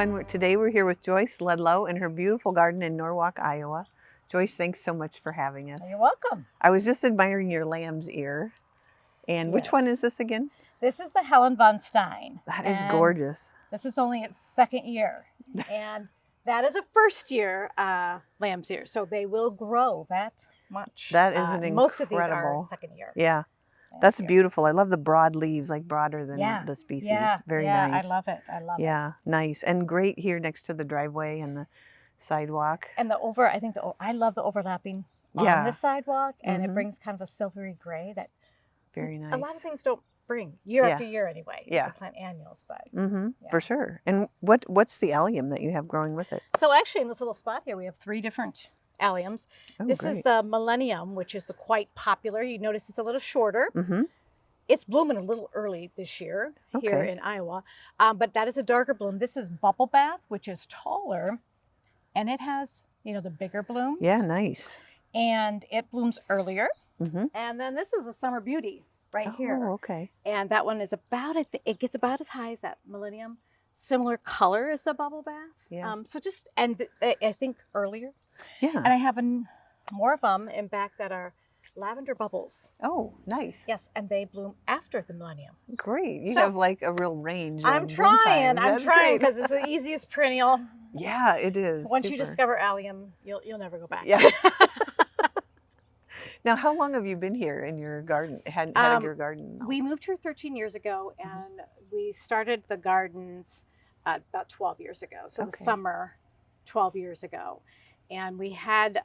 everyone. Today we're here with Joyce Ludlow in her beautiful garden in Norwalk, Iowa. Joyce, thanks so much for having us. You're welcome. I was just admiring your lamb's ear. And which one is this again? This is the Helen von Stein. That is gorgeous. This is only its second year. And that is a first year lamb's ear. So they will grow that much. That is an incredible. Most of these are second year. Yeah. That's beautiful. I love the broad leaves, like broader than the species. Yeah, very nice. I love it. I love it. Yeah, nice. And great here next to the driveway and the sidewalk. And I love the overlapping on the sidewalk, and it brings kind of a silvery gray that very nice. A lot of things don't bring year after year anyway. Yeah. You plant annuals, but for sure. And what's the allium that you have growing with it? So actually in this little spot here we have 3 different alliums. This is the Millennium, which is quite popular. You notice it's a little shorter. It's blooming a little early this year here in Iowa, but that is a darker bloom. This is Bubble Bath, which is taller, and it has, the bigger blooms. Yeah, nice. And it blooms earlier. And then this is a Summer Beauty right here. Oh, okay. And that one is it gets about as high as that Millennium. Similar color as the Bubble Bath. Yeah. I think earlier. Yeah. And I have more of them in back that are lavender bubbles. Oh, nice. Yes, and they bloom after the Millennium. Great. You have like a real range. I'm trying because it's the easiest perennial. Yeah, it is. Once you discover allium, you'll never go back. Yeah. Now, how long have you been here in your garden? Had your garden? We moved here 13 years ago, and we started the gardens about 12 years ago. So the summer, 12 years ago. And we had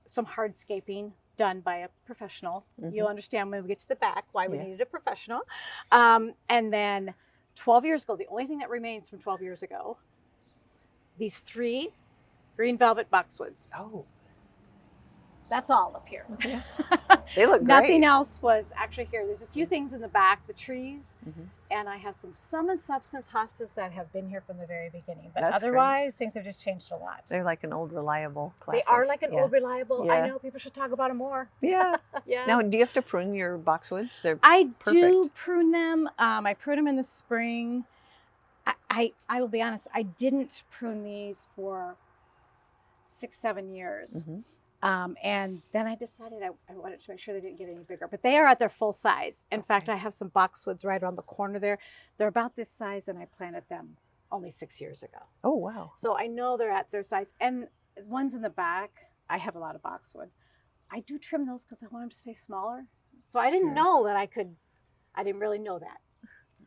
some hardscaping done by a professional. You'll understand when we get to the back why we needed a professional. And then 12 years ago, the only thing that remains from 12 years ago, these 3 green velvet boxwoods. Oh. That's all up here. Yeah. They look great. Nothing else was actually here. There's a few things in the back, the trees, and I have some Sum and Substance hostas that have been here from the very beginning. But otherwise, things have just changed a lot. They're like an old reliable classic. They are like an old reliable. Yeah. I know people should talk about them more. Yeah. Yeah. Now, do you have to prune your boxwoods? I do prune them. I prune them in the spring. I will be honest, I didn't prune these for 6-7 years. And then I decided I wanted to make sure they didn't get any bigger, but they are at their full size. In fact, I have some boxwoods right around the corner there. They're about this size, and I planted them only 6 years ago. Oh, wow. So I know they're at their size. And ones in the back, I have a lot of boxwood. I do trim those because I want them to stay smaller. So I didn't know that I didn't really know that.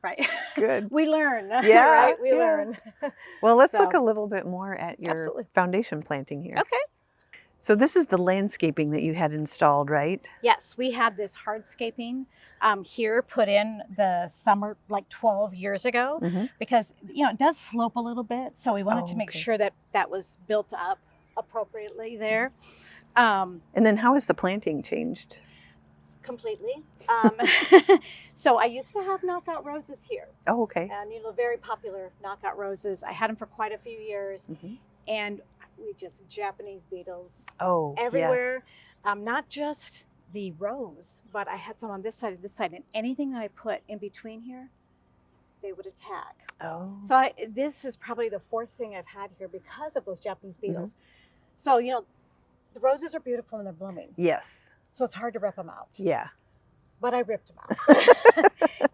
Right. Good. We learn. Yeah. Right? We learn. Well, let's look a little bit more at your foundation planting here. Okay. So this is the landscaping that you had installed, right? Yes, we had this hardscaping here put in the summer, like 12 years ago, because, it does slope a little bit. So we wanted to make sure that that was built up appropriately there. And then how has the planting changed? Completely. So I used to have knockout roses here. Oh, okay. And, very popular knockout roses. I had them for quite a few years. And we just Japanese beetles everywhere. Yes. Not just the rose, but I had some on this side, and anything that I put in between here, they would attack. Oh. So this is probably the 4th thing I've had here because of those Japanese beetles. So, the roses are beautiful when they're blooming. Yes. So it's hard to rip them out. Yeah. But I ripped them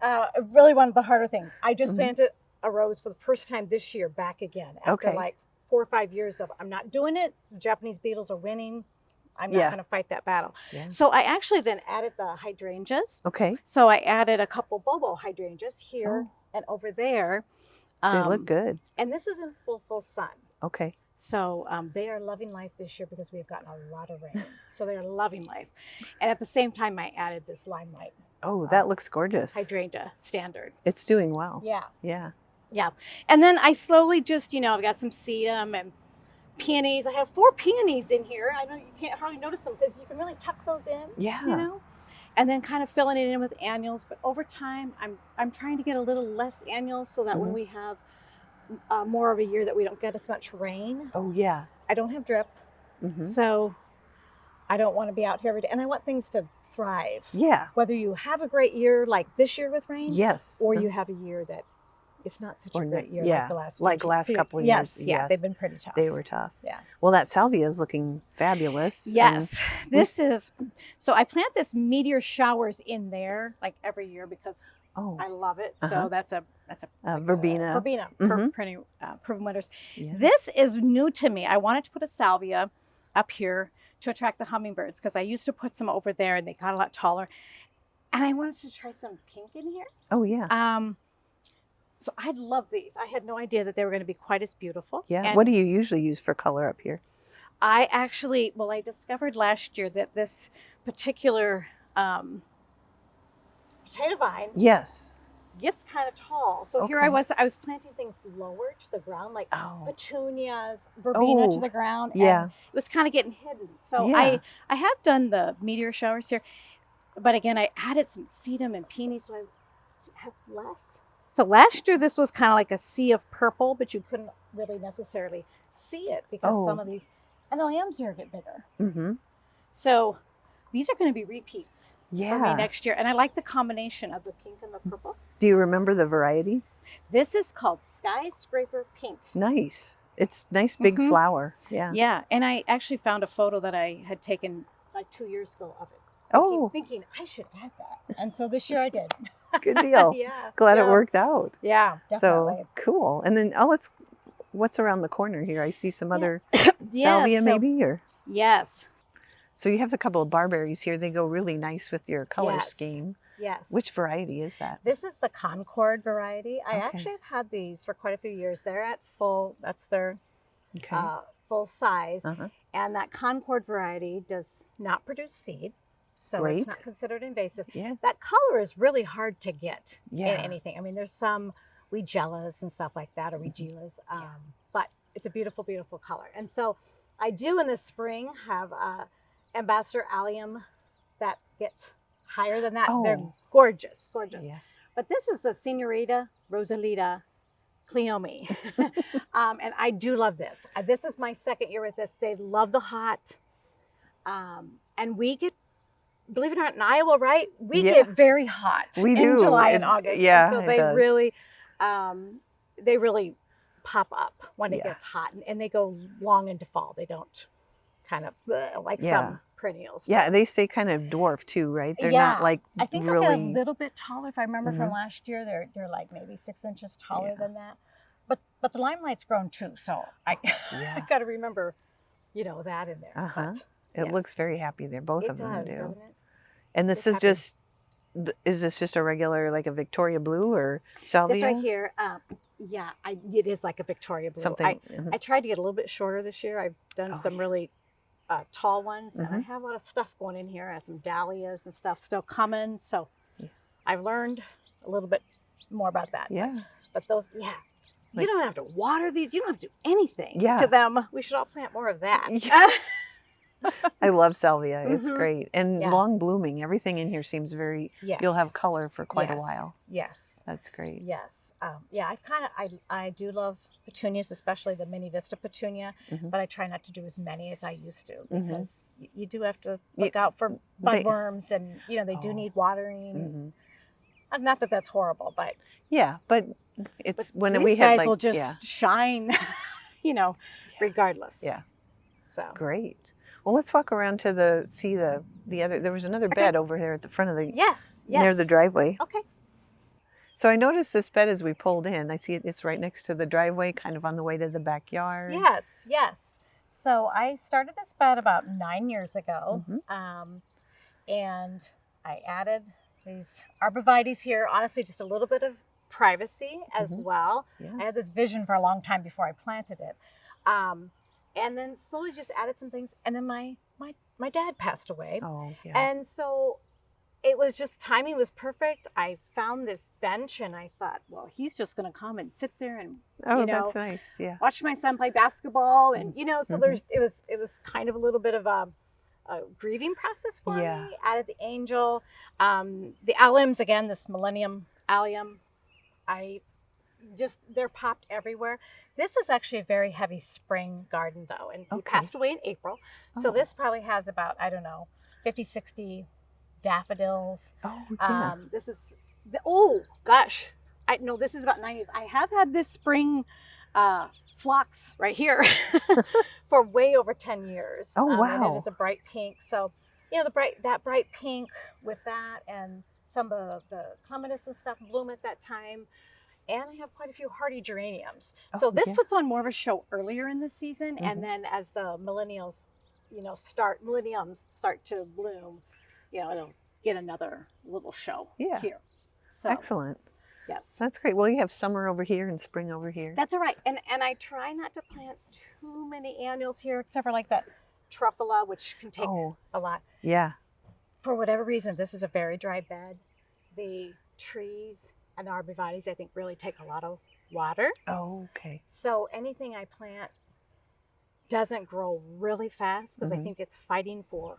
out. Really one of the harder things. I just planted a rose for the first time this year back again after like 4 or 5 years of I'm not doing it. The Japanese beetles are winning. I'm not going to fight that battle. Yeah. So I actually then added the hydrangeas. Okay. So I added a couple Bobo hydrangeas here and over there. They look good. And this is in full sun. Okay. So they are loving life this year because we've gotten a lot of rain. So they are loving life. And at the same time, I added this limelight. Oh, that looks gorgeous. Hydrangea standard. It's doing well. Yeah. Yeah. Yeah. And then I slowly just, I've got some sedum and peonies. I have 4 peonies in here. I know you can't hardly notice them because you can really tuck those in. Yeah. And then kind of filling it in with annuals. But over time, I'm trying to get a little less annuals so that when we have more of a year that we don't get as much rain. Oh, yeah. I don't have drip. So I don't want to be out here every day. And I want things to thrive. Yeah. Whether you have a great year like this year with rain. Yes. Or you have a year that it's not such Or a great year yeah, like the last like few last years. couple of Yes, years. yeah, they've Yes, been pretty tough. they were tough. Yeah. Well, that salvia is looking fabulous. And Yes, this is, so I plant this meteor showers in there like every year because oh, I love it. uh-huh. So that's a verbena. verbena, Mhm. pretty proven winners. Yeah. This is new to me. I wanted to put a salvia up here to attract the hummingbirds because I used to put some over there and they got a lot taller. And I wanted to try some pink in here. Oh yeah. So I love these. I had no idea that they were going to be quite as beautiful. Yeah. And What do you usually use for color up here? I actually, well, I discovered last year that this particular potato vine Yes. gets kind of tall. So here I was planting things lower to the ground, like petunias, verbena to the ground. Yeah. And it was kind of getting hidden. So Yeah. I have done the meteor showers here, but again, I added some sedum and peony, so I have less. So last year, this was kind of like a sea of purple, but you couldn't really necessarily see it because some of these, and the lambs here get bigger. Mm-hmm. So these are going to be repeats for me next year. And I like the combination of the pink and the purple. Do you remember the variety? This is called Skyscraper Pink. Nice. It's nice big flower. Yeah. Yeah. And I actually found a photo that I had taken like 2 years ago of it. Thinking I should add that. And so this year I did. Good deal. Yeah. Glad it worked out. Yeah, definitely. So cool. And then what's around the corner here? I see some other salvia maybe or yes. So you have a couple of barberries here. They go really nice with your color scheme. Yes. Which variety is that? This is the Concord variety. I actually have had these for quite a few years. They're at full, that's their full size. And that Concord variety does not produce seed. So it's not considered invasive. Yeah. That color is really hard to get in anything. I mean, there's some Wegellas and stuff like that, or Wegellas, but it's a beautiful, beautiful color. And so I do in the spring have Ambassador Allium that get higher than that. They're gorgeous, gorgeous. Yeah. But this is the Senorita Rosalita Cleome. And I do love this. This is my second year with this. They love the hot. And we get, believe it or not, in Iowa, right? We get very hot in July and August. Yeah. And so they really pop up when it gets hot, and they go long into fall. They don't kind of like some perennials. Yeah, they stay kind of dwarf too, right? They're not like I think really... they're a little bit taller. If I remember from last year, they're like maybe 6 inches taller than that. But the limelight's grown too, so I got to remember, that in there. It looks very happy there. Both of them do. Doesn't it? And this is just, is this just a regular, like a Victoria blue or salvia? This right here, it is like a Victoria blue. I tried to get a little bit shorter this year. I've done some really tall ones, and I have a lot of stuff going in here. I have some dahlias and stuff still coming, so I've learned a little bit more about that. Yeah. But those, you don't have to water these. You don't have to do anything to them. We should all plant more of that. I love salvia. It's great. And long blooming. Everything in here seems very, you'll have color for quite a while. Yes. That's great. Yes. I do love petunias, especially the mini vista petunia, but I try not to do as many as I used to because you do have to look out for budworms, and they do need watering. Not that that's horrible, but but it's when these we guys have will just shine, regardless. Yeah. So great. Well, let's walk around to see the other. There was another bed over there at the front of the near the driveway. Okay. So I noticed this bed as we pulled in. I see it's right next to the driveway, kind of on the way to the backyard. Yes. So I started this bed about 9 years ago, and I added these arborvitaes here. Honestly, just a little bit of privacy as well. I had this vision for a long time before I planted it. And then slowly just added some things. And then my dad passed away. And so it was just, timing was perfect. I found this bench and I thought, well, he's just going to come and sit there and, that's nice. Yeah. watch my son play basketball. And, so it was kind of a little bit of a grieving process for me. Added the angel, the alliums, again, this millennium allium. They're popped everywhere. This is actually a very heavy spring garden though, and he passed away in April. So this probably has about, 50, 60 daffodils. This is, I no, this is about 9 years. I have had this spring phlox right here for way over 10 years. Oh, And it wow. is a bright pink. So, that bright pink with that, and some of the clematis and stuff bloom at that time. And I have quite a few hardy geraniums. So this puts on more of a show earlier in the season. And then as the millenniums start to bloom, it'll get another little show here. So, excellent. Yes. That's great. Well, you have summer over here and spring over here. That's all right. And I try not to plant too many annuals here, except for like that truffula, which can take a lot. Yeah. For whatever reason, this is a very dry bed. The trees and the arborvitaes, I think, really take a lot of water. Oh, okay. So anything I plant doesn't grow really fast because I think it's fighting for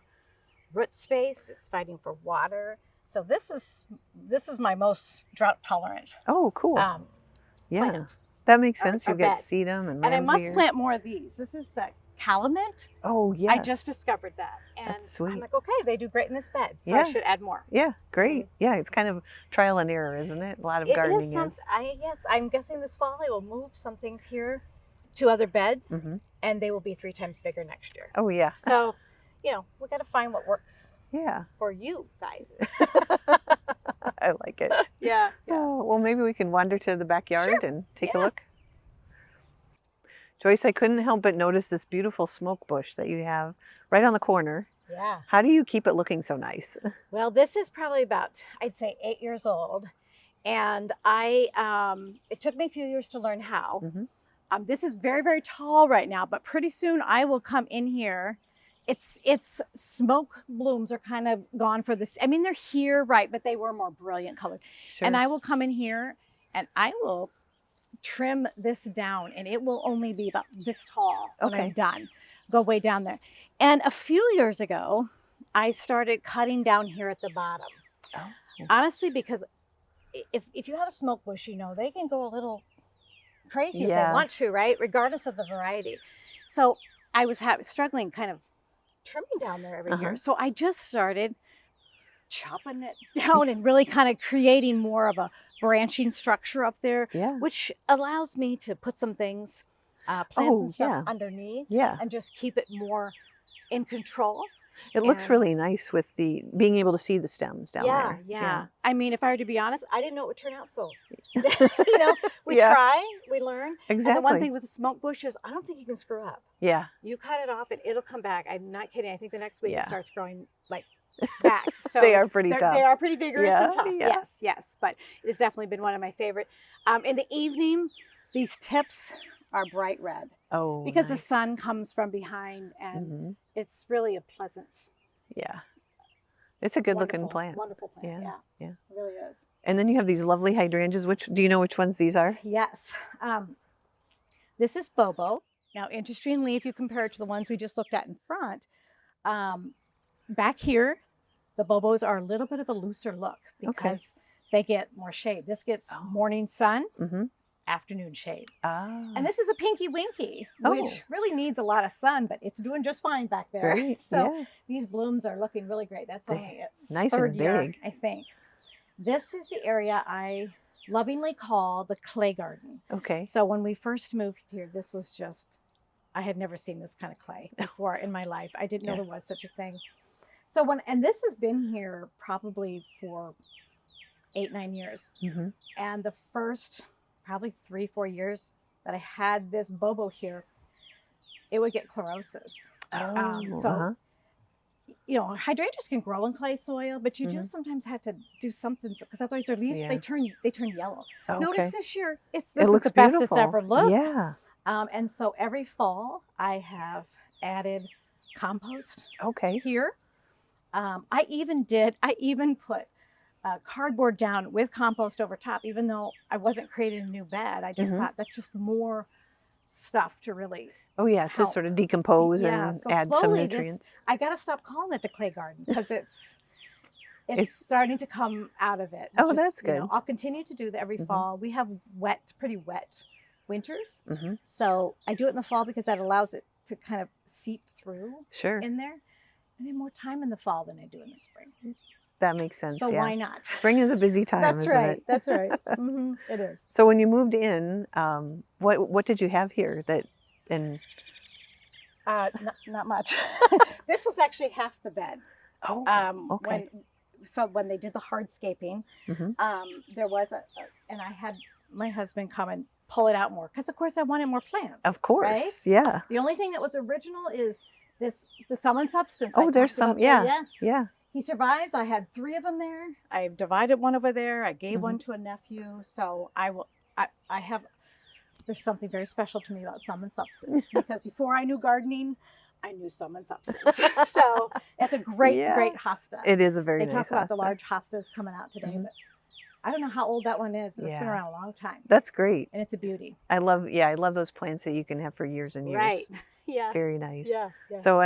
root space. It's fighting for water. So this is my most drought tolerant. Oh, cool. Yeah, plant. That makes sense. You get bed. sedum and I lamb's must ear. plant more of these. This is the calamint. Oh, yes. I just discovered that. And that's sweet. I'm like, okay, they do great in this bed. So I should add more. Yeah, great. Yeah, it's kind of trial and error, isn't it? A lot of gardening is. Yes, I'm guessing this fall I will move some things here to other beds, and they will be 3 times bigger next year. Oh, yeah. So, we got to find what works. Yeah. For you guys. I like it. Yeah. Oh, well, maybe we can wander to the backyard and take a look. Joyce, I couldn't help but notice this beautiful smoke bush that you have right on the corner. Yeah. How do you keep it looking so nice? Well, this is probably about, I'd say, 8 years old. And it took me a few years to learn how. This is very, very tall right now, but pretty soon I will come in here. Its smoke blooms are kind of gone for this. I mean, they're here, right, but they were more brilliant colored. Sure. And I will come in here and I will trim this down, and it will only be about this tall when I'm done. Go way down there. And a few years ago, I started cutting down here at the bottom. Oh. Honestly, because if you have a smoke bush, they can go a little crazy if they want to, right? Regardless of the variety. So I was struggling kind of trimming down there every year. So I just started chopping it down and really kind of creating more of a branching structure up there, which allows me to put some things, plants and stuff underneath, and just keep it more in control. It looks really nice with being able to see the stems down there. Yeah. I mean, if I were to be honest, I didn't know it would turn out so. We try, we learn. Exactly. And the one thing with the smoke bush is I don't think you can screw up. Yeah. You cut it off and it'll come back. I'm not kidding. I think the next week it starts growing like back. So they are pretty tough. They are pretty vigorous and tough. Yes. But it's definitely been one of my favorite. In the evening, these tips are bright red. Oh, because the sun comes from behind, and it's really a pleasant. Yeah. It's a good looking plant. Wonderful plant. Yeah. It really is. And then you have these lovely hydrangeas. Do you know which ones these are? Yes. This is Bobo. Now, interestingly, if you compare it to the ones we just looked at in front, back here, the Bobos are a little bit of a looser look because they get more shade. This gets morning sun, afternoon shade. And this is a Pinky Winky, which really needs a lot of sun, but it's doing just fine back there. Great. So these blooms are looking really great. That's only its nice third and year, big. I think. This is the area I lovingly call the clay garden. Okay. So when we first moved here, this was just, I had never seen this kind of clay before in my life. I didn't know there was such a thing. So and this has been here probably for 8-9 years. And the first probably 3-4 years that I had this Bobo here, it would get chlorosis. Hydrangeas can grow in clay soil, but you do sometimes have to do something because otherwise their leaves they turn yellow. Notice this year this is the best it's ever looked. Yeah. And so every fall I have added compost. Here. I even put cardboard down with compost over top, even though I wasn't creating a new bed. I just thought that's just more stuff to really to sort of decompose and add some nutrients. I got to stop calling it the clay garden because it's starting to come out of it. That's good. I'll continue to do that every fall. We have pretty wet winters. So I do it in the fall because that allows it to kind of seep through in there. I need more time in the fall than I do in the spring. That makes sense. So yeah. why not? Spring is a busy time, That's isn't right. it? That's right. It is. So when you moved in, what did you have here that and Not much. This was actually half the bed. okay. When they did the hardscaping, there was and I had my husband come and pull it out more because, of course, I wanted more plants. Of course, right? Yeah. The only thing that was original is the Sum and Substance. Oh, there's some. Yeah. Yes. Yeah. He survives. I had 3 of them there. I divided one over there. I gave one to a nephew. So I have. There's something very special to me about Sum and Substance because before I knew gardening, I knew Sum and Substance. So it's a great hosta. It is a very nice They talk about hosta. the large hostas coming out today, but I don't know how old that one is, but it's been around a long time. That's great. And it's a beauty. I love those plants that you can have for years and years. Right. Yeah. Very nice. Yeah. So,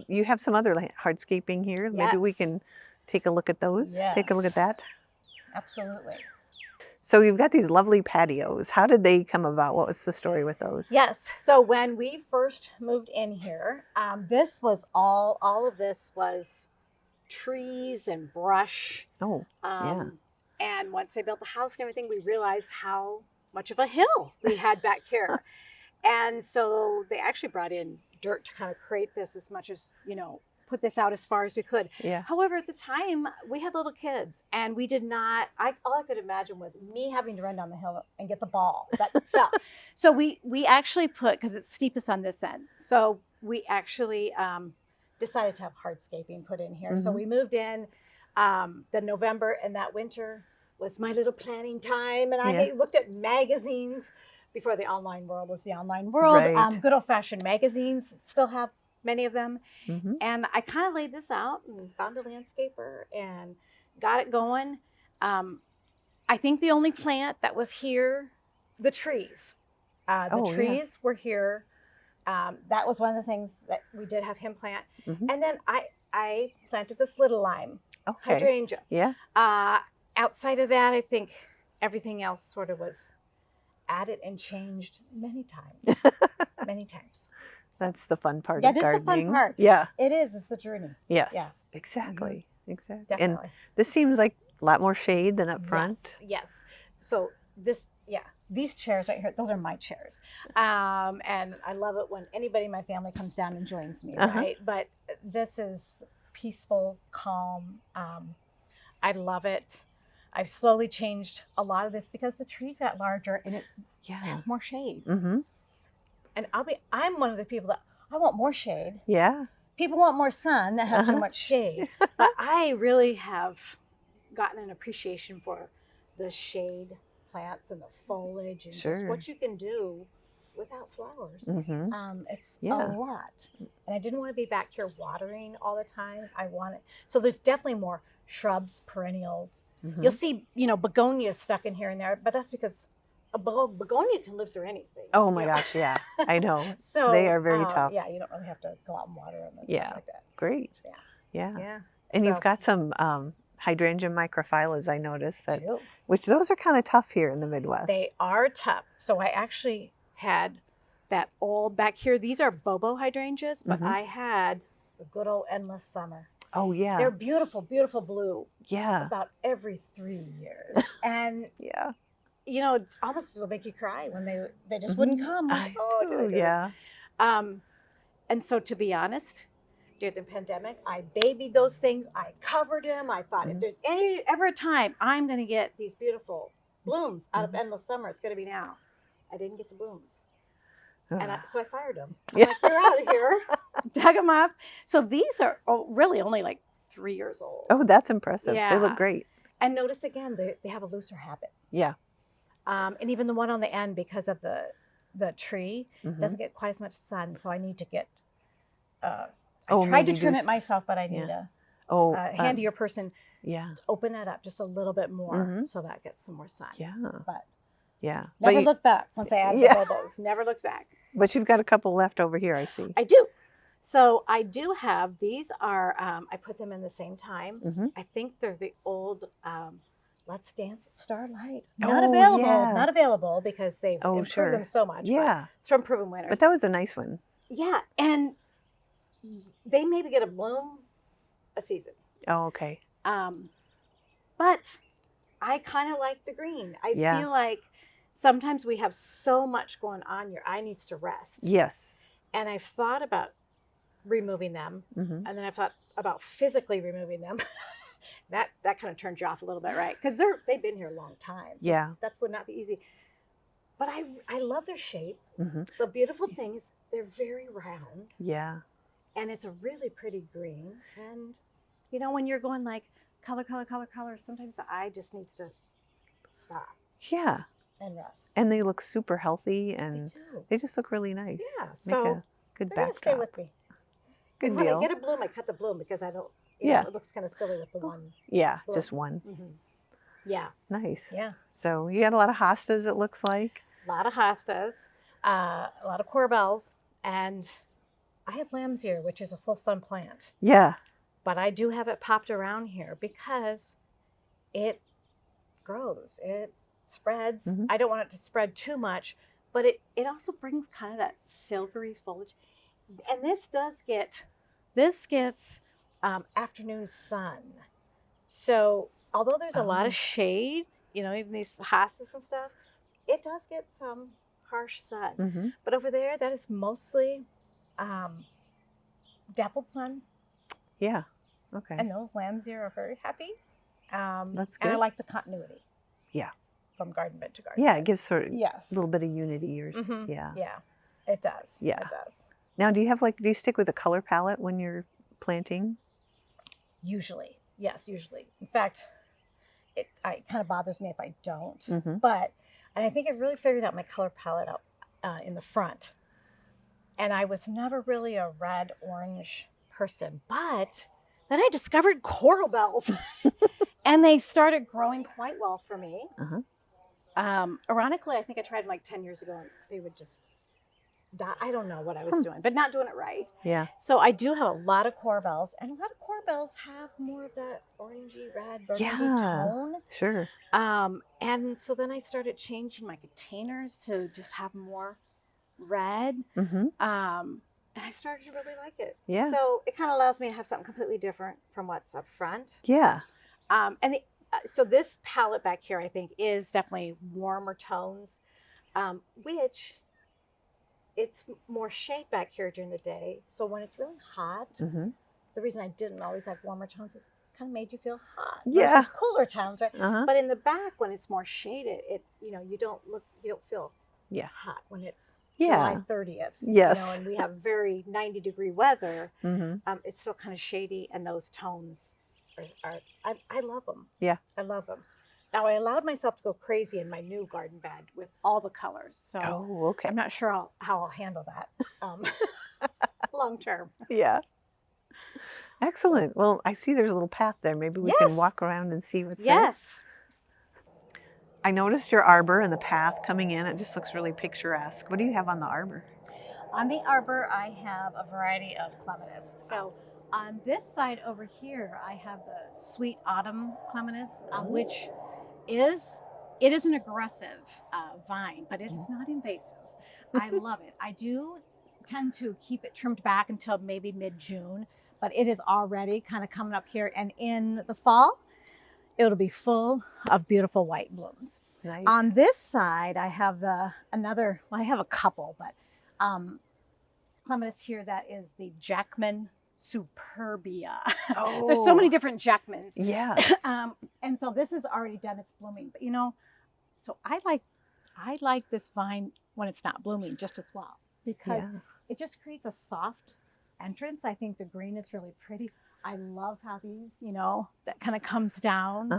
you have some other hardscaping here. Yes. Maybe we can take a look at those. Yes. Take a look at that. Absolutely. So you've got these lovely patios. How did they come about? What was the story with those? Yes. So when we first moved in here, this was all of this was trees and brush. Oh, yeah. And once they built the house and everything, we realized how much of a hill we had back here. And so they actually brought in dirt to kind of create this as much as, put this out as far as we could. Yeah. However, at the time, we had little kids and we did not, all I could imagine was me having to run down the hill and get the ball that fell. So we actually because it's steepest on this end. So we actually decided to have hardscaping put in here. So we moved in the November, and that winter was my little planning time. And I looked at magazines before the online world was the online world. Right. Good old-fashioned magazines, still have many of them. And I kind of laid this out and found a landscaper and got it going. I think the only plant that was here, the trees. The trees were here. That was one of the things that we did have him plant. And then I planted this little lime hydrangea. Yeah. Outside of that, I think everything else sort of was added and changed many times. Many times. That's the fun part of That is gardening. the fun part. Yeah. It is. It's the journey. Yes. Yeah. Exactly. Exactly. Definitely. And this seems like a lot more shade than up front. Yes. So these chairs right here, those are my chairs. And I love it when anybody in my family comes down and joins me, right? But this is peaceful, calm. I love it. I've slowly changed a lot of this because the trees got larger and it had more shade. And I'm one of the people that I want more shade. Yeah. People want more sun that have too much shade. But I really have gotten an appreciation for the shade plants and the foliage and just what you can do without flowers. It's a lot. And I didn't want to be back here watering all the time. So there's definitely more shrubs, perennials. You'll see, begonias stuck in here and there, but that's because a begonia can live through anything. Oh my gosh, yeah. I know. So they are very tough. Yeah, you don't really have to go out and water them and stuff like that. Great. Yeah. And you've got some hydrangea microphyllus, I noticed which those are kind of tough here in the Midwest. They are tough. So I actually had that old back here. These are Bobo hydrangeas, but I had the good old endless summer. Oh yeah. They're beautiful, beautiful blue. Yeah. About every 3 years. And almost will make you cry when they just wouldn't come. Like, and so to be honest, during the pandemic, I babied those things. I covered them. I thought if there's ever a time I'm going to get these beautiful blooms out of endless summer, it's going to be now. I didn't get the blooms. And so I fired them. I'm like, you're out of here. Dug them up. So these are really only like 3 years old. Oh, that's impressive. Yeah. They look great. And notice again, they have a looser habit. Yeah. And even the one on the end, because of the tree, doesn't get quite as much sun. So I need to get, I tried to trim it myself, but I need a handier person to open that up just a little bit more so that gets some more sun. Yeah. But never look back once I add the Bobos. Never look back. But you've got a couple left over here, I see. I do. So I do have, these are, I put them in the same time. I think they're the old Let's Dance Starlight. Not available because they've improved them so much. Yeah. It's from Proven Winners. But that was a nice one. Yeah. And they maybe get a bloom a season. Oh, okay. But I kind of like the green. I Yeah. feel like sometimes we have so much going on, your eye needs to rest. Yes. And I've thought about removing them, and then I've thought about physically removing them. that kind of turns you off a little bit, right? Because they've been here a long time. So Yeah. that would not be easy. But I love their shape. The beautiful thing is they're very round. Yeah. And it's a really pretty green. And, you know, when you're going like color, sometimes the eye just needs to stop. Yeah. And rest. And they look super healthy, and they just look really nice. Yeah. So make a good backdrop. Stay with me. Good and when deal. I get a bloom, I cut the bloom because I don't, you know, it looks kind of silly with the one. Yeah, bloom. just one. Yeah. Nice. Yeah. So you got a lot of hostas, it looks like. A lot of hostas, a lot of corbels, and I have lamb's ear, which is a full sun plant. Yeah. But I do have it popped around here because it grows. It spreads. I don't want it to spread too much, but it also brings kind of that silvery foliage. And this gets afternoon sun. So although there's a lot of shade, you know, even these hostas and stuff, it does get some harsh sun. But over there, that is mostly dappled sun. Yeah. Okay. And those lambs here are very happy. That's good. And I like the continuity. Yeah. From garden bed to garden Yeah, bed. it gives sort of yes. a little bit of unity. Or Yeah. Yeah, it does. Yeah. It does. Now, do you stick with a color palette when you're planting? Usually. Yes, usually. In fact, it kind of bothers me if I don't. And I think I've really figured out my color palette out in the front. And I was never really a red-orange person. But then I discovered coral bells. And they started growing quite well for me. Ironically, I think I tried them like 10 years ago, and they would just die. I don't know what I was doing, but not doing it right. Yeah. So I do have a lot of corbels, and a lot of corbels have more of that orangey red, burgundy tone. Sure. And so then I started changing my containers to just have more red. And I started to really like it. Yeah. So it kind of allows me to have something completely different from what's up front. Yeah. So this palette back here, I think, is definitely warmer tones, which it's more shade back here during the day. So when it's really hot, the reason I didn't always like warmer tones is it kind of made you feel hot. Yeah. Versus cooler tones, right? But in the back, when it's more shaded, you don't feel hot when it's July 30th. Yes. You know, and we have very 90-degree weather. It's still kind of shady, and those tones I love them. Yeah. I love them. Now, I allowed myself to go crazy in my new garden bed with all the colors. So okay. I'm not sure how I'll handle that long term. Yeah. Excellent. Well, I see there's a little path there. Maybe we can walk around and see what's there. Yes. I noticed your arbor and the path coming in. It just looks really picturesque. What do you have on the arbor? On the arbor, I have a variety of clematis. So on this side over here, I have the sweet autumn clematis, which is an aggressive vine, but it is not invasive. I love it. I do tend to keep it trimmed back until maybe mid-June, but it is already kind of coming up here. And in the fall, it'll be full of beautiful white blooms. Nice. On this side, I have I have a couple, but clematis here that is the Jackman Superbia. There's so many different Jackmans. Yeah. And so this has already done its blooming, but so I like this vine when it's not blooming just as well, because it just creates a soft entrance. I think the green is really pretty. I love how these, that kind of comes down.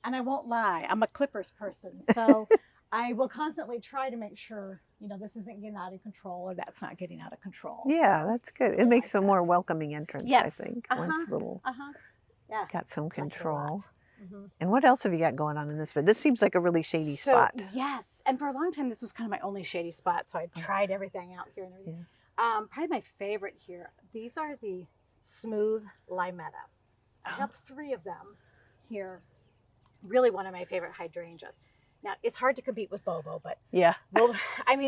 And I won't lie, I'm a clippers person. So I will constantly try to make sure, this isn't getting out of control or that's not getting out of control. Yeah, so that's good. It makes a more welcoming entrance, I think, once got some control. And what else have you got going on in this bed? This seems like a really shady spot. Yes, and for a long time, this was kind of my only shady spot, so I tried everything out here and everything. Probably my favorite here, these are the smooth limetta. I have 3 of them here. Really one of my favorite hydrangeas. Now, it's hard to compete with Bobo, but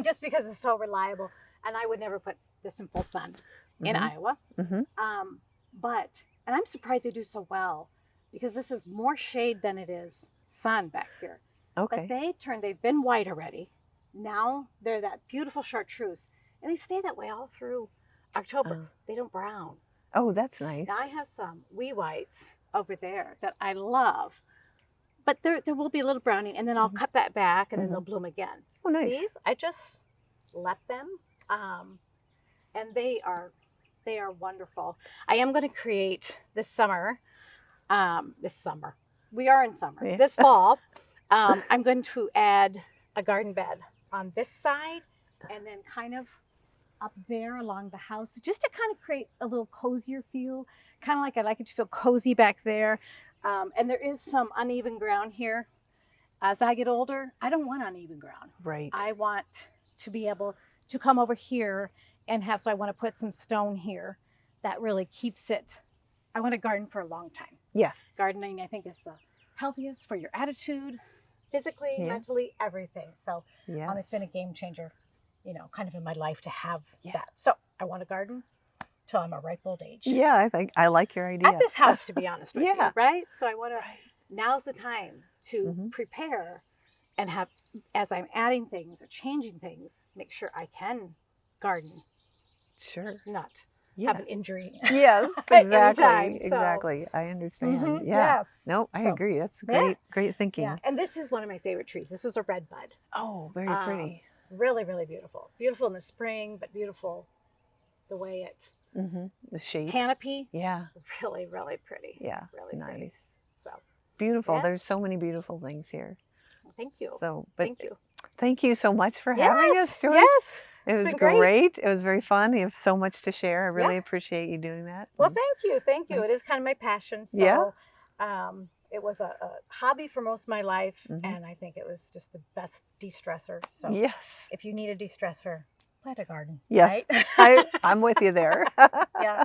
just because it's so reliable, and I would never put this in full sun in Iowa. But And I'm surprised they do so well because this is more shade than it is sun back here. Okay. But they've been white already. Now they're that beautiful chartreuse. And they stay that way all through October. They don't brown. Oh, that's nice. Now I have some wee whites over there that I love. But there will be a little browning, and then I'll cut that back, and then they'll bloom again. Oh, nice. These, I just let them, and they are wonderful. I am going to create this summer. We are in summer. Yeah. This fall, I'm going to add a garden bed on this side, and then kind of up there along the house, just to kind of create a little cozier feel. Kind of like I like it to feel cozy back there. And there is some uneven ground here. As I get older, I don't want uneven ground. Right. I want to be able to come over here and so I want to put some stone here that really keeps it. I want to garden for a long time. Yeah. Gardening, I think, is the healthiest for your attitude, physically, mentally, everything. So it's been a game changer, kind of in my life to have that. So I want to garden till I'm a ripe old age. Yeah, I like your idea. At this house, to be honest with you, right? So I want to, now's the time to prepare and have, as I'm adding things or changing things, make sure I can garden. Sure. Not have an injury. Yes, exactly. Anytime, so. Exactly. I understand. Yes. No, I agree. That's great thinking. Yeah. And this is one of my favorite trees. This is a red bud. Oh, very pretty. Really, really beautiful. Beautiful in the spring, but beautiful the way it the shape. Canopy. Yeah. Really, really pretty. Yeah. Really nice. Pretty. So beautiful. There's so many beautiful things here. Well, thank you. So, thank you. Thank you so much for having us, Joyce. Yes. It was great. It was very fun. You have so much to share. I really appreciate you doing that. Well, thank you. Thank you. It is kind of my passion. So, it was a hobby for most of my life, and I think it was just the best de-stressor. So if you need a de-stressor, plant a garden. Yes, right? I'm with you there. Yeah.